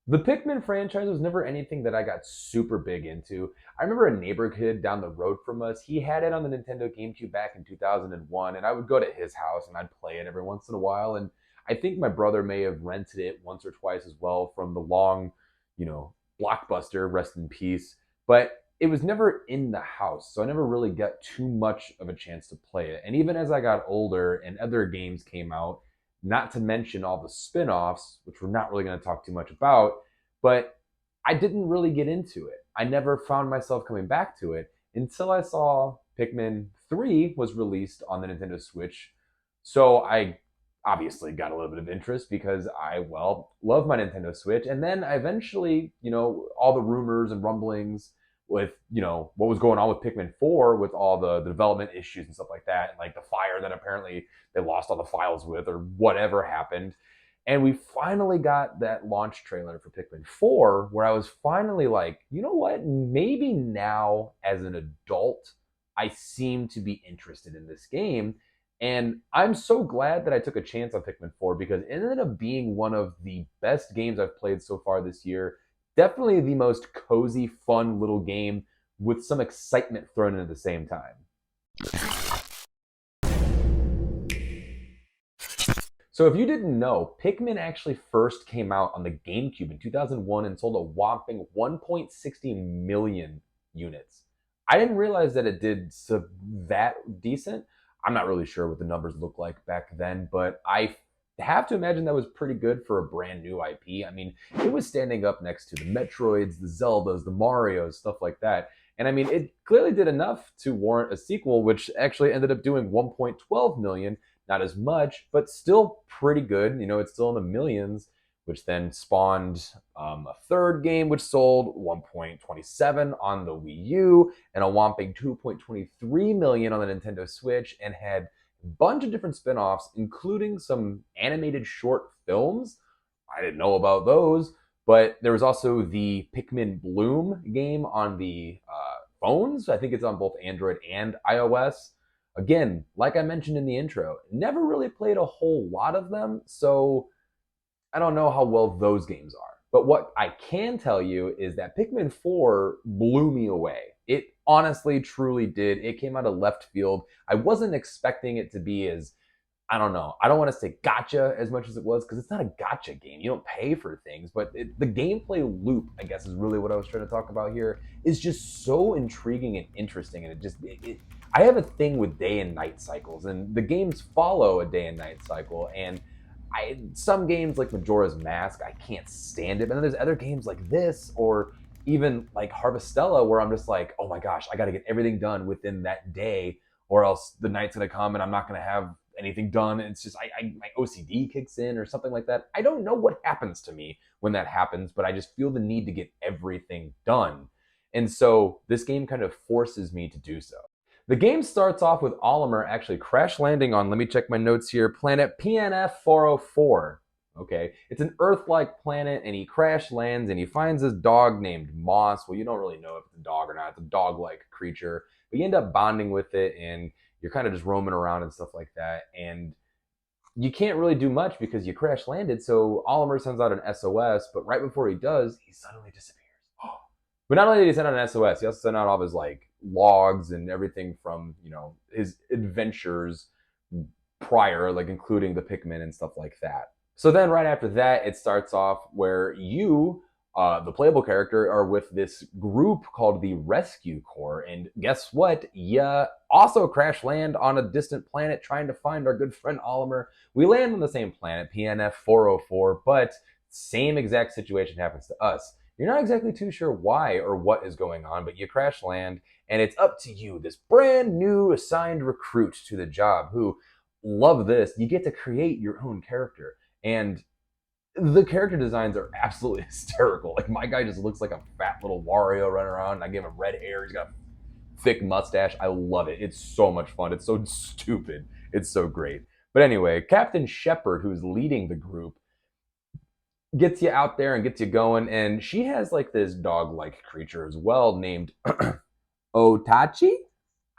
The Pikmin franchise was never anything that I got super big into. I remember a neighbor kid down the road from us. He had it on the Nintendo GameCube back in 2001, and I would go to his house and I'd play it every once in a while. And I think my brother may have rented it once or twice as well from the long, you know, Blockbuster, rest in peace. But it was never in the house, so I never really got too much of a chance to play it. And even as I got older and other games came out, not to mention all the spin-offs, which we're not really going to talk too much about, but I didn't really get into it. I never found myself coming back to it until I saw Pikmin 3 was released on the Nintendo Switch. So I obviously got a little bit of interest because I, well, love my Nintendo Switch. And then I eventually, all the rumors and rumblings with, what was going on with Pikmin 4 with all the development issues and stuff like that, and like the fire that apparently they lost all the files with or whatever happened. And we finally got that launch trailer for Pikmin 4 where I was finally like, you know what? Maybe now as an adult, I seem to be interested in this game. And I'm so glad that I took a chance on Pikmin 4 because it ended up being one of the best games I've played so far this year. Definitely the most cozy, fun little game with some excitement thrown in at the same time. So if you didn't know, Pikmin actually first came out on the GameCube in 2001 and sold a whopping 1.60 million units. I didn't realize that it did that decent. I'm not really sure what the numbers look like back then, but I have to imagine that was pretty good for a brand new IP. I mean, it was standing up next to the Metroids, the Zeldas, the Marios, stuff like that. And I mean, it clearly did enough to warrant a sequel, which actually ended up doing 1.12 million, not as much, but still pretty good. It's still in the millions, which then spawned a third game, which sold 1.27 on the Wii U and a whopping 2.23 million on the Nintendo Switch, and had a bunch of different spin-offs, including some animated short films. I didn't know about those, but there was also the Pikmin Bloom game on the phones. I think it's on both Android and iOS. Again, like I mentioned in the intro, never really played a whole lot of them, so I don't know how well those games are. But what I can tell you is that Pikmin 4 blew me away. It honestly, truly did. It came out of left field. I wasn't expecting it to be as, I don't know. I don't want to say gotcha as much as it was because it's not a gotcha game. You don't pay for things, but the gameplay loop, I guess, is really what I was trying to talk about here. Is just so intriguing and interesting, and I have a thing with day and night cycles, and the games follow a day and night cycle. And some games like Majora's Mask, I can't stand it. But then there's other games like this, or even like Harvestella, where I'm just like, oh my gosh, I got to get everything done within that day, or else the night's gonna come and I'm not gonna have anything done. It's just my OCD kicks in or something like that. I don't know what happens to me when that happens, but I just feel the need to get everything done. And so this game kind of forces me to do so. The game starts off with Olimar actually crash landing on, let me check my notes here, planet PNF 404. Okay, it's an Earth-like planet, and he crash lands, and he finds this dog named Moss. Well, you don't really know if it's a dog or not. It's a dog-like creature, but you end up bonding with it, and you're kind of just roaming around and stuff like that. And you can't really do much because you crash landed. So Olimar sends out an SOS, but right before he does, he suddenly disappears. But not only did he send out an SOS, he also sent out all of his like logs and everything from his adventures prior, like including the Pikmin and stuff like that. So then right after that, it starts off where you, the playable character, are with this group called the Rescue Corps. And guess what? You also crash land on a distant planet trying to find our good friend Olimar. We land on the same planet, PNF 404, but same exact situation happens to us. You're not exactly too sure why or what is going on, but you crash land, and it's up to you, this brand new assigned recruit to the job, who, love this, you get to create your own character. And the character designs are absolutely hysterical. Like, my guy just looks like a fat little Wario running around. I gave him red hair. He's got a thick mustache. I love it. It's so much fun. It's so stupid. It's so great. But anyway, Captain Shepard, who's leading the group, gets you out there and gets you going. And she has like this dog-like creature as well named Oatchi.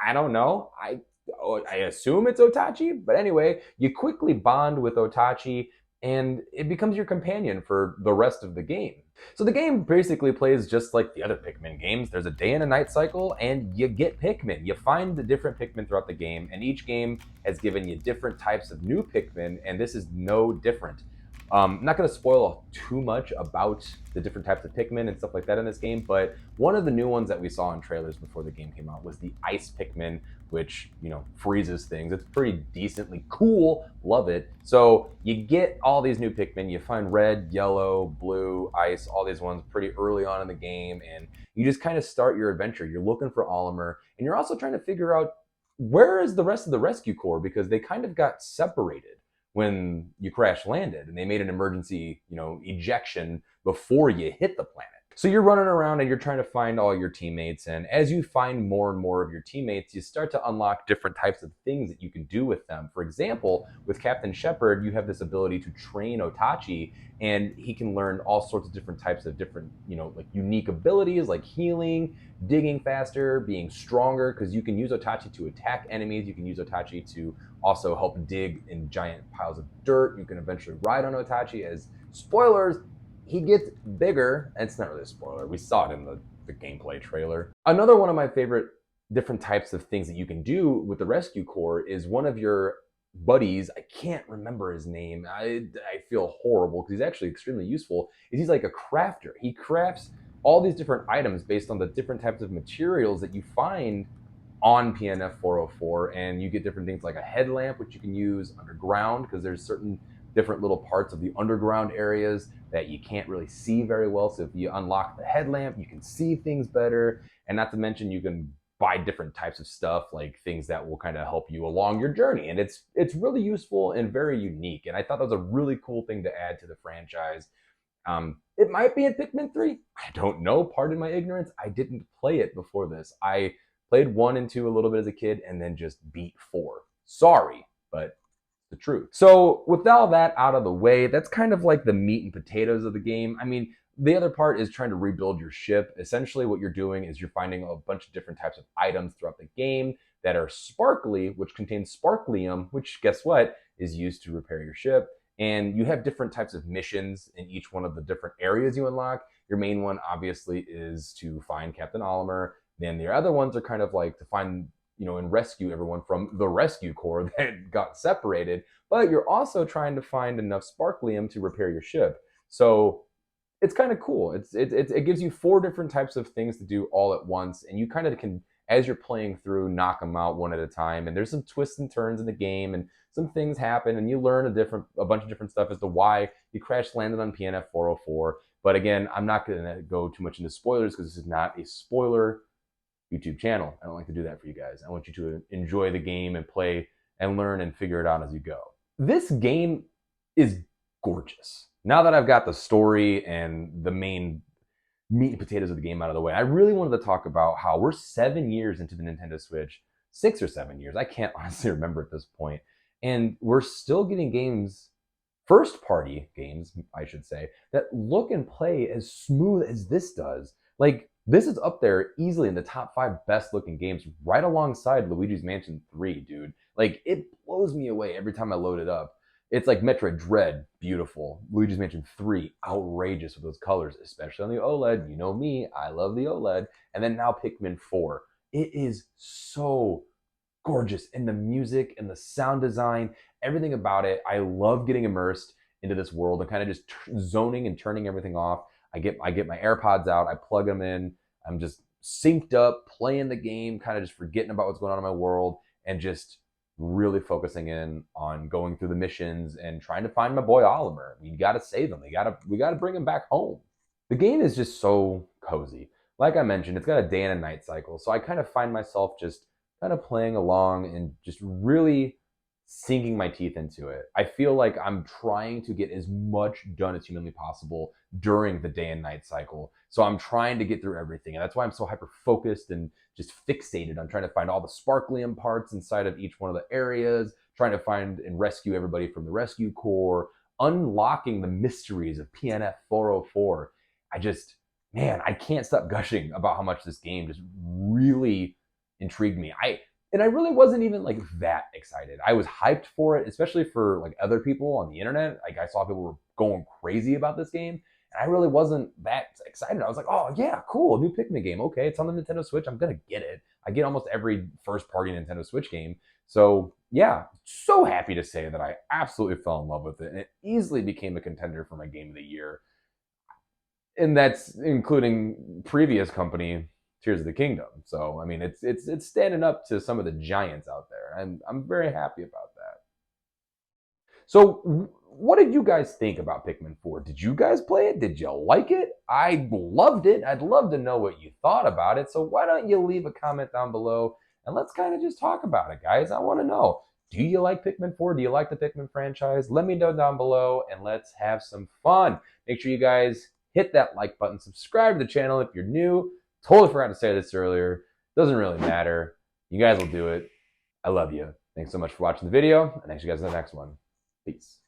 I don't know. I assume it's Oatchi. But anyway, you quickly bond with Oatchi. and it becomes your companion for the rest of the game. So the game basically plays just like the other Pikmin games. There's a day and a night cycle, and you get Pikmin. You find the different Pikmin throughout the game, and each game has given you different types of new Pikmin, and this is no different. I'm not going to spoil too much about the different types of Pikmin and stuff like that in this game, but one of the new ones that we saw in trailers before the game came out was the Ice Pikmin, which, freezes things. It's pretty decently cool. Love it. So you get all these new Pikmin. You find red, yellow, blue, ice, all these ones pretty early on in the game, and you just kind of start your adventure. You're looking for Olimar, and you're also trying to figure out where is the rest of the rescue corps, because they kind of got separated when you crash landed, and they made an emergency, ejection before you hit the planet. So you're running around and you're trying to find all your teammates, and as you find more and more of your teammates, you start to unlock different types of things that you can do with them. For example, with Captain Shepard, you have this ability to train Oatchi, and he can learn all sorts of different types of different, like unique abilities like healing, digging faster, being stronger, because you can use Oatchi to attack enemies. You can use Oatchi to also help dig in giant piles of dirt. You can eventually ride on Oatchi. As spoilers, he gets bigger. And it's not really a spoiler. We saw it in the gameplay trailer. Another one of my favorite different types of things that you can do with the Rescue Corps is one of your buddies, I can't remember his name. I feel horrible because he's actually extremely useful. Is he's like a crafter. He crafts all these different items based on the different types of materials that you find on PNF 404, and you get different things like a headlamp, which you can use underground because there's certain different little parts of the underground areas that you can't really see very well. So if you unlock the headlamp, you can see things better. And not to mention, you can buy different types of stuff, like things that will kind of help you along your journey. And it's really useful and very unique. And I thought that was a really cool thing to add to the franchise. It might be in Pikmin 3. I don't know. Pardon my ignorance. I didn't play it before this. I played 1 and 2 a little bit as a kid and then just beat 4. Sorry, but the truth. So with all that out of the way, that's kind of like the meat and potatoes of the game. I mean, the other part is trying to rebuild your ship. Essentially what you're doing is you're finding a bunch of different types of items throughout the game that are sparkly, which contains sparklium, which guess what, is used to repair your ship. And you have different types of missions in each one of the different areas you unlock. Your main one obviously is to find Captain Olimar. Then the other ones are kind of like to find, and rescue everyone from the rescue corps that got separated. But you're also trying to find enough sparklium to repair your ship. So it's kind of cool. It gives you 4 different types of things to do all at once, and you kind of can, as you're playing through, knock them out one at a time. And there's some twists and turns in the game, and some things happen, and you learn a bunch of different stuff as to why you crash landed on PNF 404. But again, I'm not going to go too much into spoilers because this is not a spoiler YouTube channel. I don't like to do that for you guys. I want you to enjoy the game and play and learn and figure it out as you go. This game is gorgeous. Now that I've got the story and the main meat and potatoes of the game out of the way, I really wanted to talk about how we're 7 years into the Nintendo Switch, 6 or 7 years. I can't honestly remember at this point. And we're still getting games, first party games, I should say, that look and play as smooth as this does. Like, this is up there easily in the top 5 best looking games, right alongside Luigi's Mansion 3, dude. Like, it blows me away every time I load it up. It's like Metroid Dread, beautiful. Luigi's Mansion 3, outrageous with those colors, especially on the OLED. You know me, I love the OLED. And then now Pikmin 4. It is so gorgeous. And the music and the sound design, everything about it. I love getting immersed into this world and kind of just zoning and turning everything off. I get my AirPods out, I plug them in, I'm just synced up, playing the game, kind of just forgetting about what's going on in my world, and just really focusing in on going through the missions and trying to find my boy Olimar. We gotta save him. We gotta bring him back home. The game is just so cozy. Like I mentioned, it's got a day and a night cycle, so I kind of find myself just kind of playing along and just really sinking my teeth into it. I feel like I'm trying to get as much done as humanly possible during the day and night cycle. So I'm trying to get through everything. And that's why I'm so hyper focused and just fixated on trying to find all the sparklium parts inside of each one of the areas, trying to find and rescue everybody from the rescue corps, unlocking the mysteries of PNF 404. Man, I can't stop gushing about how much this game just really intrigued me. And I really wasn't even like that excited. I was hyped for it, especially for like other people on the internet. Like I saw people were going crazy about this game, and I really wasn't that excited. I was like, "Oh yeah, cool, a new Pikmin game. Okay, it's on the Nintendo Switch. I'm gonna get it. I get almost every first-party Nintendo Switch game, so yeah, so happy to say that I absolutely fell in love with it, and it easily became a contender for my game of the year, and that's including previous company Tears of the Kingdom. So I mean, it's standing up to some of the giants out there, and I'm very happy about that. So, what did you guys think about Pikmin 4? Did you guys play it? Did you like it? I loved it. I'd love to know what you thought about it. So, why don't you leave a comment down below and let's kind of just talk about it, guys? I want to know. Do you like Pikmin 4? Do you like the Pikmin franchise? Let me know down below and let's have some fun. Make sure you guys hit that like button, subscribe to the channel if you're new. Totally forgot to say this earlier. Doesn't really matter. You guys will do it. I love you. Thanks so much for watching the video, and I'll see you guys in the next one. Peace.